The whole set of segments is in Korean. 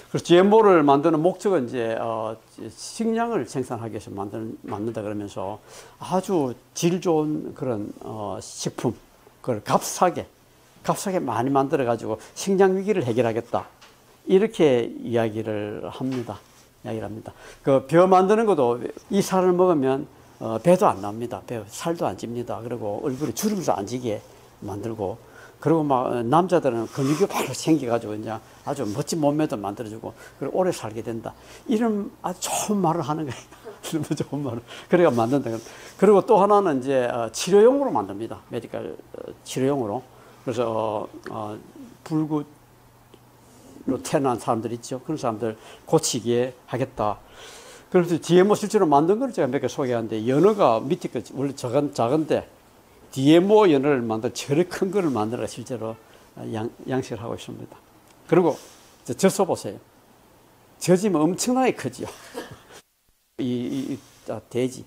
그래서 GMO를 만드는 목적은 이제 식량을 생산하기 위해서 만든다 그러면서 아주 질 좋은 그런 식품, 그걸 값싸게 많이 만들어 가지고 식량 위기를 해결하겠다, 이렇게 이야기를 합니다. 그 벼 만드는 것도 이 살을 먹으면 배도 안 납니다. 살도 안 찝니다. 그리고 얼굴에 주름도 안 지게 만들고, 그리고 막 남자들은 근육이 바로 생겨가지고 이제 아주 멋진 몸매도 만들어주고, 그리고 오래 살게 된다, 이런 아주 좋은 말을 하는 거예요. 너무 좋은 말을. 그래가 만든다. 그리고 또 하나는 이제 치료용으로 만듭니다. 메디컬 치료용으로. 그래서 불구로 태어난 사람들 있죠. 그런 사람들 고치기에 하겠다. 그래서 GMO 실제로 만든 걸 제가 몇 개 소개하는데, 연어가 밑에 거 원래 작은데 GMO 연어를 만들, 저렇게 큰 거를 만들어 실제로 양식을 하고 있습니다. 그리고 젖소 보세요. 젖이면 엄청나게 크지요. 돼지.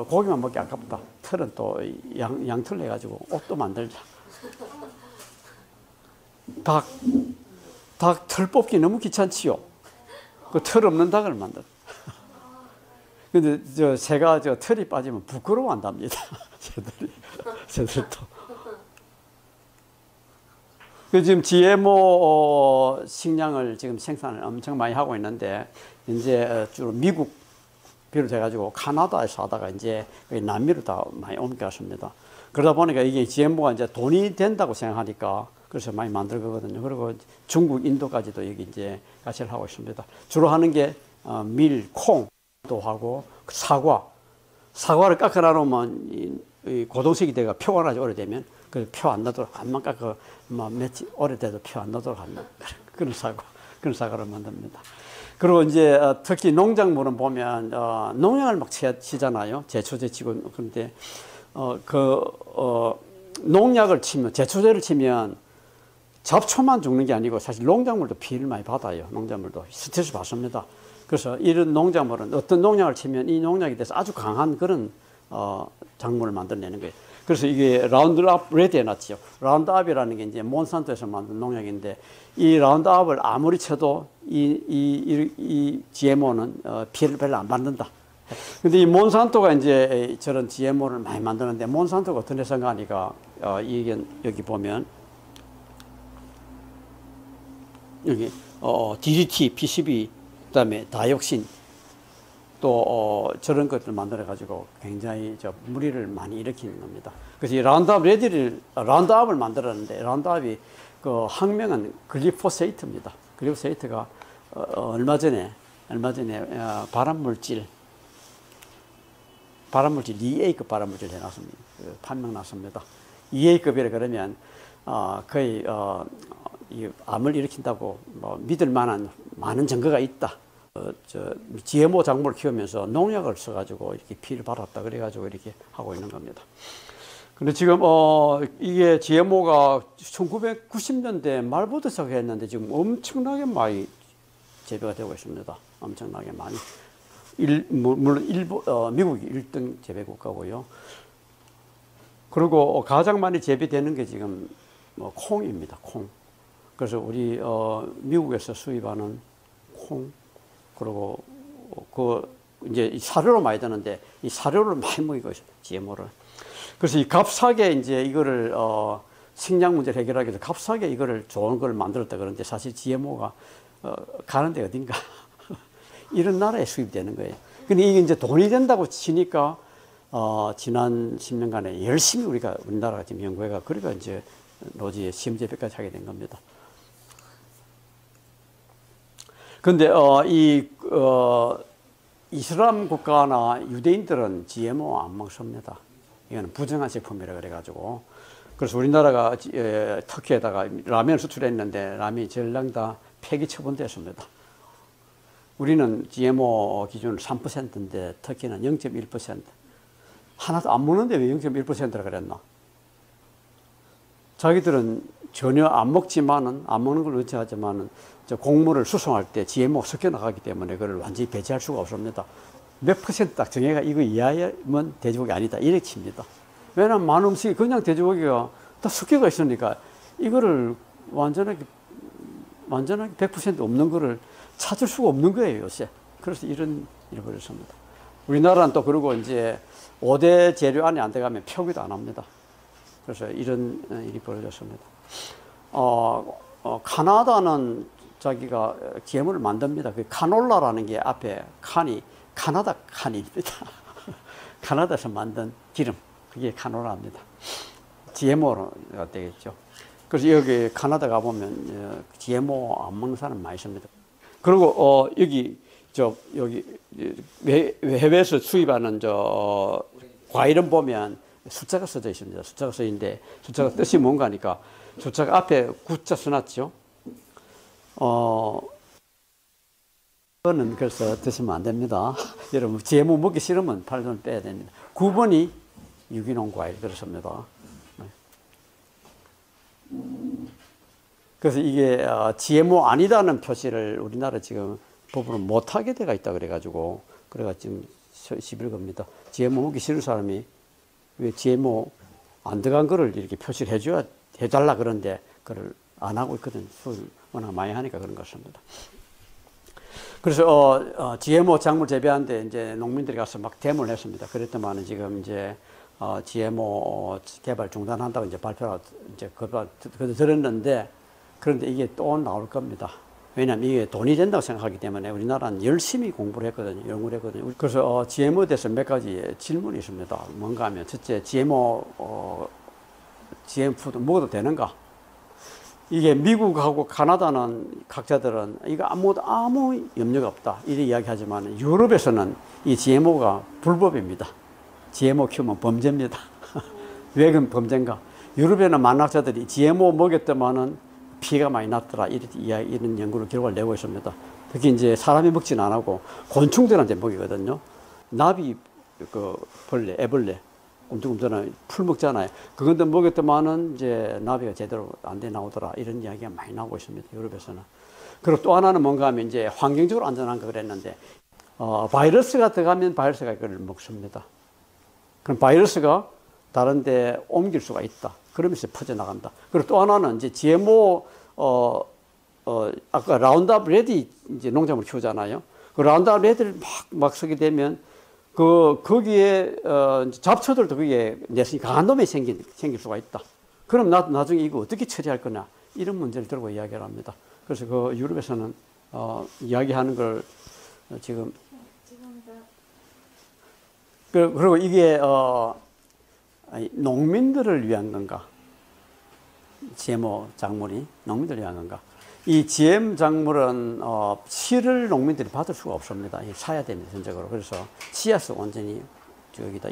고기만 먹기 아깝다. 털은 또 양털 내가지고 옷도 만들자. 닭 털 뽑기 너무 귀찮지요. 그 털 없는 닭을 만들. 근데 새가 털이 빠지면 부끄러워한답니다. 새들도. 지금 GMO 식량을 지금 생산을 엄청 많이 하고 있는데, 이제 주로 미국 비롯해가지고 카나다에서 하다가 이제 남미로 다 많이 옮겨갔습니다. 그러다 보니까 이게 GMO가 이제 돈이 된다고 생각하니까 그래서 많이 만들거든요. 그리고 중국, 인도까지도 여기 이제 같이 하고 있습니다. 주로 하는 게 밀, 콩도 하고 사과를 깎아놔놓으면 이 고동색이 돼가 표가 나지, 오래되면. 그 표 안 나도록, 안만 깎아 며칠 오래돼도 표 안 나도록 하는 그런 사과를 만듭니다. 그리고 이제 특히 농작물은 보면 농약을 막 치잖아요. 제초제 치고. 그런데 농약을 치면, 제초제를 치면 잡초만 죽는 게 아니고 사실 농작물도 피해를 많이 받아요. 농작물도 스트레스 받습니다. 그래서 이런 농작물은 어떤 농약을 치면 이 농약에 대해서 아주 강한 그런 작물을 만들어내는 거예요. 그래서 이게 라운드업 레디 해놨죠. 라운드업이라는 게 이제 몬산토에서 만든 농약인데, 이 라운드업을 아무리 쳐도 이 GMO는 피해를 별로 안 받는다. 근데 이 몬산토가 이제 저런 GMO를 많이 만드는데, 몬산토가 어떤 회사인가 하니까 여기 보면 여기 DDT, PCB, 그다음에 다이옥신, 또 저런 것들 만들어 가지고 굉장히 무리를 많이 일으키는 겁니다. 그래서 이 라운드업을 만들었는데, 라운드업이 그 학명은 글리포세이트입니다. 글리포세이트가 얼마 전에 발암물질 EA급 발암물질 해놨습니다. 판명 났습니다. EA급이라 그러면 거의 이 암을 일으킨다고 믿을 만한 많은 증거가 있다. GMO 작물을 키우면서 농약을 써가지고 이렇게 피해를 받았다, 그래가지고 이렇게 하고 있는 겁니다. 근데 지금 이게 GMO가 1990년대 말부터 시작했는데 지금 엄청나게 많이 재배가 되고 있습니다. 엄청나게 많이. 물론 미국이 1등 재배 국가고요. 그리고 가장 많이 재배되는 게 지금 콩입니다. 콩. 그래서 우리 미국에서 수입하는 콩, 그리고 이제 사료로 많이 드는데 이 사료를 많이 먹이고 있어요, GMO를. 그래서 이 값싸게 이제 이거를 식량 문제를 해결하기 위해서 값싸게 이거를 좋은 걸 만들었다 그러는데, 사실 GMO가 가는 데 어딘가 이런 나라에 수입되는 거예요. 근데 이게 이제 돈이 된다고 치니까 지난 10년간에 열심히 우리나라가 지금 연구해가, 그러니까 이제 노지에 시험 재배까지 하게 된 겁니다. 근데 이슬람 국가나 유대인들은 GMO 안 먹습니다. 이거는 부정한 식품이라 그래가지고. 그래서 우리나라가 터키에다가 라면을 수출했는데 라면이 전량 다 폐기 처분됐습니다. 우리는 GMO 기준 3%인데 터키는 0.1%. 하나도 안 먹는데 왜 0.1%라 그랬나? 자기들은 전혀 안 먹지만은, 안 먹는 걸 의지하지만은 곡물을 수송할 때 GMO 섞여 나가기 때문에 그걸 완전히 배제할 수가 없습니다. 몇 퍼센트 딱 정해가 이거 이하면 돼지고기 아니다, 이렇게 칩니다. 왜냐하면 많은 음식이 그냥 돼지고기가 다 습기가 있으니까 이거를 완전하게 100% 없는 거를 찾을 수가 없는 거예요, 요새. 그래서 이런 일이 벌어졌습니다. 우리나라는 또 그러고 이제 5대 재료 안에 안 들어가면 표기도 안 합니다. 그래서 이런 일이 벌어졌습니다. 카나다는 자기가 GMO를 만듭니다. 그 카놀라라는 게 앞에 칸이 카나다 칸입니다. 카나다에서 만든 기름, 그게 카놀라입니다. GMO가 되겠죠. 그래서 여기 카나다 가보면 GMO 안 먹는 사람 많이 있습니다. 그리고 여기 해외에서 수입하는 과일은 보면 숫자가 써져 있습니다. 숫자가 써 있는데 숫자가 뜻이 뭔가 하니까 숫자가 앞에 9자 써놨죠. 이거는 그래서 드시면 안 됩니다. 여러분 GMO 먹기 싫으면 8번 빼야 됩니다. 9번이 유기농 과일 그렇습니다. 그래서 이게 GMO 아니다는 표시를 우리나라 지금 법으로 못하게 돼가 있다 그래가지고 지금 시비를 겁니다. GMO 먹기 싫은 사람이 왜 GMO 안 들어간 거를 이렇게 표시를 해달라 그러는데 그걸 안 하고 있거든. 수를 워낙 많이 하니까 그런 것 같습니다. 그래서 GMO 작물 재배하는데 이제 농민들이 가서 막 데모를 했습니다. 그랬더만은 지금 이제 GMO 개발 중단한다고 이제 발표가 이제 들었는데 그런데 이게 또 나올 겁니다. 왜냐하면 이게 돈이 된다고 생각하기 때문에 우리나라는 열심히 공부를 했거든요. 연구를 했거든요. 그래서 GMO에 대해서 몇 가지 질문이 있습니다. 뭔가 하면 첫째, GM 푸드 먹어도 되는가? 이게 미국하고 카나다는 각자들은 이거 아무 염려가 없다. 이렇게 이야기하지만 유럽에서는 이 GMO가 불법입니다. GMO 키우면 범죄입니다. 왜 그럼 범죄인가? 유럽에는 만학자들이 GMO 먹였더만은 피해가 많이 났더라. 이런 연구를 결과를 내고 있습니다. 특히 이제 사람이 먹지는 안 하고 곤충들한테 먹이거든요. 나비, 벌레, 애벌레, 꿈틀꿈틀한 풀 먹잖아요. 그건데 먹였더만은 이제 나비가 제대로 안 돼 나오더라. 이런 이야기가 많이 나오고 있습니다. 유럽에서는. 그리고 또 하나는 뭔가 하면 이제 환경적으로 안전한가 그랬는데, 바이러스가 들어가면 바이러스가 그걸 먹습니다. 그럼 바이러스가 다른 데 옮길 수가 있다. 그러면서 퍼져나간다. 그리고 또 하나는 이제 GMO, 아까 라운드업 레디 이제 농작물 키우잖아요. 그 라운드업 레디를 막 쓰게 되면 거기에, 잡초들도 거기에 내성이 강한 놈이 생길 수가 있다. 그럼 나중에 이거 어떻게 처리할 거냐. 이런 문제를 들고 이야기를 합니다. 그래서 그 유럽에서는, 이야기하는 걸 지금. 그리고 이게, 농민들을 위한 건가? GMO 작물이 농민들을 위한 건가? 이 GM 작물은 씨를 농민들이 받을 수가 없습니다. 사야 됩니다, 전적으로. 그래서 씨앗을 완전히 저기다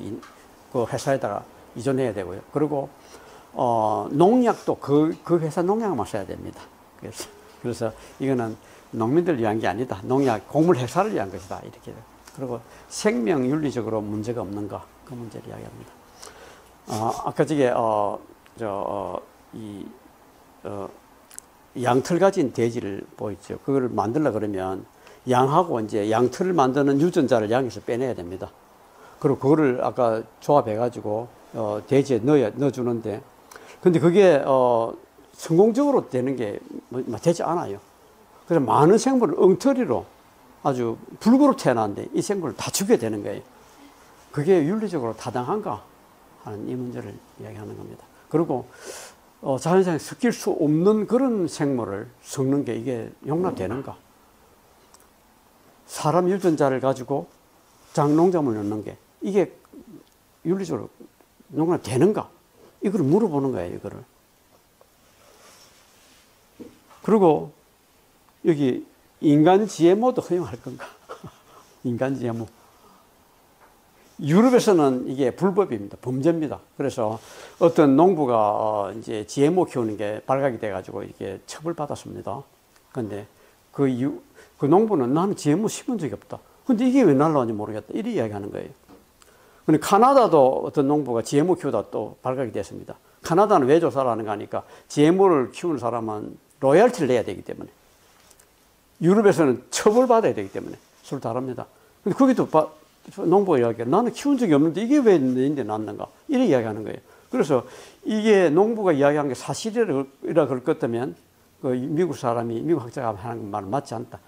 그 회사에다가 이전해야 되고요. 그리고 농약도 그 회사 농약만 써야 됩니다. 그래서 이거는 농민들을 위한 게 아니다. 농약 곡물 회사를 위한 것이다. 이렇게. 그리고 생명 윤리적으로 문제가 없는가? 그 문제를 이야기합니다. 아까 저게 양털 가진 돼지를 보이죠. 그걸 만들려 그러면 양하고 이제 양털을 만드는 유전자를 양에서 빼내야 됩니다. 그리고 그거를 아까 조합해가지고 돼지에 넣어주는데, 근데 그게 성공적으로 되는 게 되지 않아요. 그래서 많은 생물을 엉터리로 아주 불구로 태어났는데 이 생물을 다 죽여야 되는 거예요. 그게 윤리적으로 타당한가 하는 이 문제를 이야기하는 겁니다. 그리고 자연상에 섞일 수 없는 그런 생물을 섞는 게 이게 용납되는가? 사람 유전자를 가지고 농작물 넣는 게 이게 윤리적으로 용납되는가? 이걸 물어보는 거예요, 이거를. 그리고 여기 인간 GMO도 허용할 건가? 인간 GMO. 유럽에서는 이게 불법입니다. 범죄입니다. 그래서 어떤 농부가 이제 GMO 키우는 게 발각이 돼가지고 이렇게 처벌받았습니다. 근데 그 농부는 나는 GMO 심은 적이 없다. 근데 이게 왜 날라왔는지 모르겠다. 이렇게 이야기하는 거예요. 근데 카나다도 어떤 농부가 GMO 키우다 또 발각이 됐습니다. 카나다는 왜 조사를 하는가 하니까 GMO를 키우는 사람은 로열티를 내야 되기 때문에. 유럽에서는 처벌받아야 되기 때문에 서로 다릅니다. 근데 거기도 농부가 이야기해. 나는 키운 적이 없는데 이게 왜 너희인데 낳는가? 이렇게 이야기하는 거예요. 그래서 이게 농부가 이야기한 게 사실이라 그럴 것 같으면 그 미국 사람이, 미국 학자가 하는 말은 맞지 않다.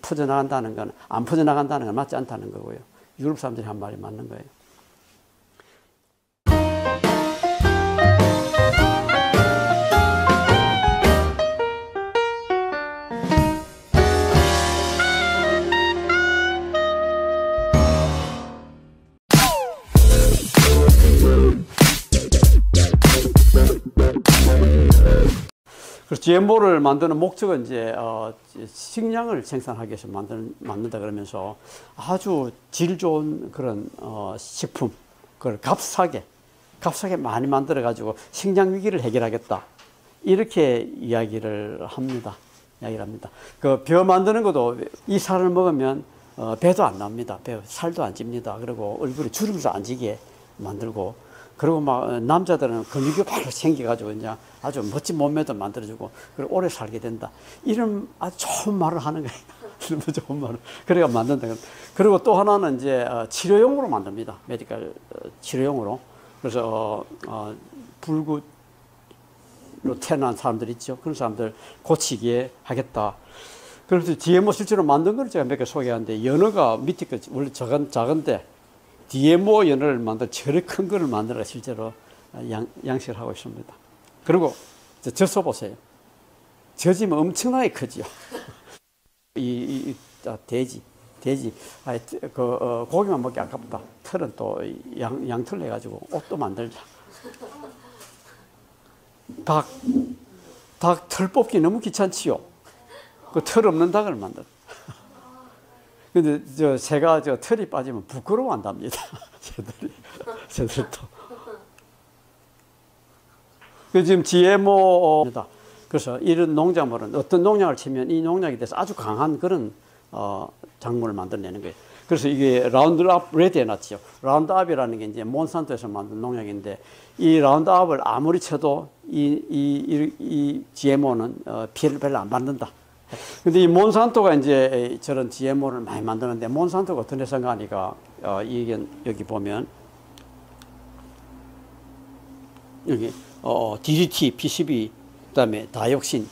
퍼져나간다는 건, 안 퍼져나간다는 건 맞지 않다는 거고요. 유럽 사람들이 한 말이 맞는 거예요. 그래서 GMO를 만드는 목적은 이제 식량을 생산하기 위해서 만든다 그러면서 아주 질 좋은 그런 식품, 그걸 값싸게 많이 만들어 가지고 식량 위기를 해결하겠다, 이렇게 이야기를 합니다. 그 벼 만드는 것도 이 살을 먹으면 배도 안 나옵니다. 살도 안 찝니다. 그리고 얼굴에 주름도 안 지게 만들고, 그리고 막 남자들은 근육이 바로 생겨가지고 이제 아주 멋진 몸매도 만들어주고, 그리고 오래 살게 된다. 이런 아주 좋은 말을 하는 거예요. 너무 좋은 말을. 그래가 만든다. 그리고 또 하나는 이제 치료용으로 만듭니다. 메디컬 치료용으로. 그래서 불구로 태어난 사람들 있죠. 그런 사람들 고치게 하겠다. 그래서 GMO 실제로 만든 걸 제가 몇 개 소개하는데, 연어가 밑에 거 원래 작은데 GMO 연어를 만들 저렇게 큰 거를 만들어 실제로 양식을 하고 있습니다. 그리고 젖소 보세요. 젖이면 엄청나게 크죠. 돼지. 고기만 먹기 아깝다. 털은 또 양털 내가지고 옷도 만들자. 닭 털 뽑기 너무 귀찮지요. 그 털 없는 닭을 만들어. 근데 새가 털이 빠지면 부끄러워한답니다. 새들도. 그 지금 GMO입니다. 그래서 이런 농작물은 어떤 농약을 치면 이 농약에 대해서 아주 강한 그런 작물을 만들어내는 거예요. 그래서 이게 라운드업 레드 해놨죠. 라운드업이라는 게 이제 몬산토에서 만든 농약인데, 이 라운드업을 아무리 쳐도 이 GMO는 피해를 별로 안 받는다. 근데 이 몬산토가 이제 저런 GMO를 많이 만드는데, 몬산토가 어떤 회사인가 하니까 여기 보면 여기 DDT, PCB, 그다음에 다이옥신,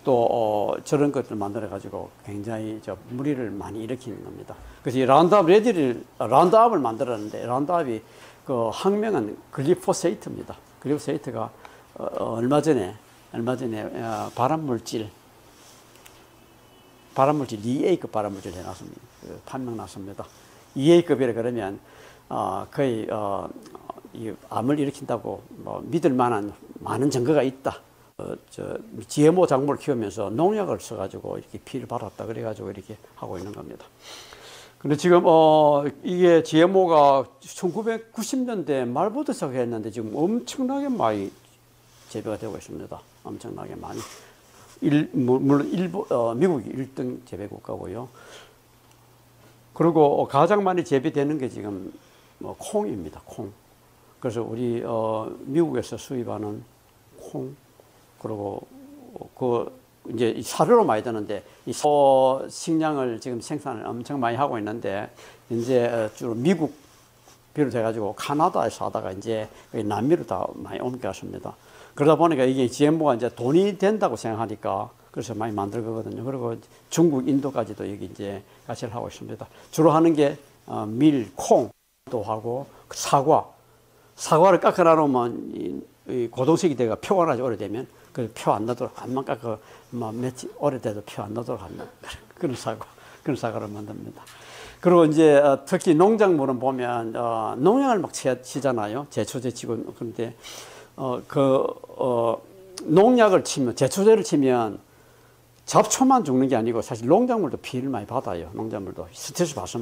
또 저런 것들 만들어 가지고 굉장히 무리를 많이 일으키는 겁니다. 그래서 이 라운드업을 만들었는데, 라운드업이 그 학명은 글리포세이트입니다. 글리포세이트가 얼마 전에 발암물질 EA급 발암물질 해놨습니다. 판명 났습니다. EA급이라 그러면 거의 이 암을 일으킨다고 믿을 만한 많은 증거가 있다. GMO 작물을 키우면서 농약을 써가지고 이렇게 피해를 받았다. 그래가지고 이렇게 하고 있는 겁니다. 근데 지금 이게 GMO가 1990년대 말부터 시작했는데 지금 엄청나게 많이 재배가 되고 있습니다. 엄청나게 많이. 물론 미국이 1등 재배 국가고요. 그리고 가장 많이 재배되는 게 지금 콩입니다. 콩. 그래서 우리 미국에서 수입하는 콩, 그리고 이제 사료로 많이 드는데, 이 식량을 지금 생산을 엄청 많이 하고 있는데, 이제 주로 미국 비롯해가지고 카나다에서 하다가 이제 남미로 다 많이 옮겨갔습니다. 그러다 보니까 이게 GMO가 이제 돈이 된다고 생각하니까 그래서 많이 만들거든요. 그리고 중국, 인도까지도 여기 이제 가치를 하고 있습니다. 주로 하는 게 밀, 콩도 하고 사과를 깎아 나누면 이 고동색이 돼가 표가 나지 오래되면 그 표 안 나도록 안만 깎아 며칠 오래돼도 표 안 나도록 한다. 그런 사과를 만듭니다. 그리고 이제 특히 농작물은 보면 농약을 막 치잖아요. 제초제 치고. 그런데 농약을 치면, 제초제를 치면 잡초만 죽는 게 아니고 사실 농작물도 피해를 많이 받아요. 농작물도 스트레스 받습니다.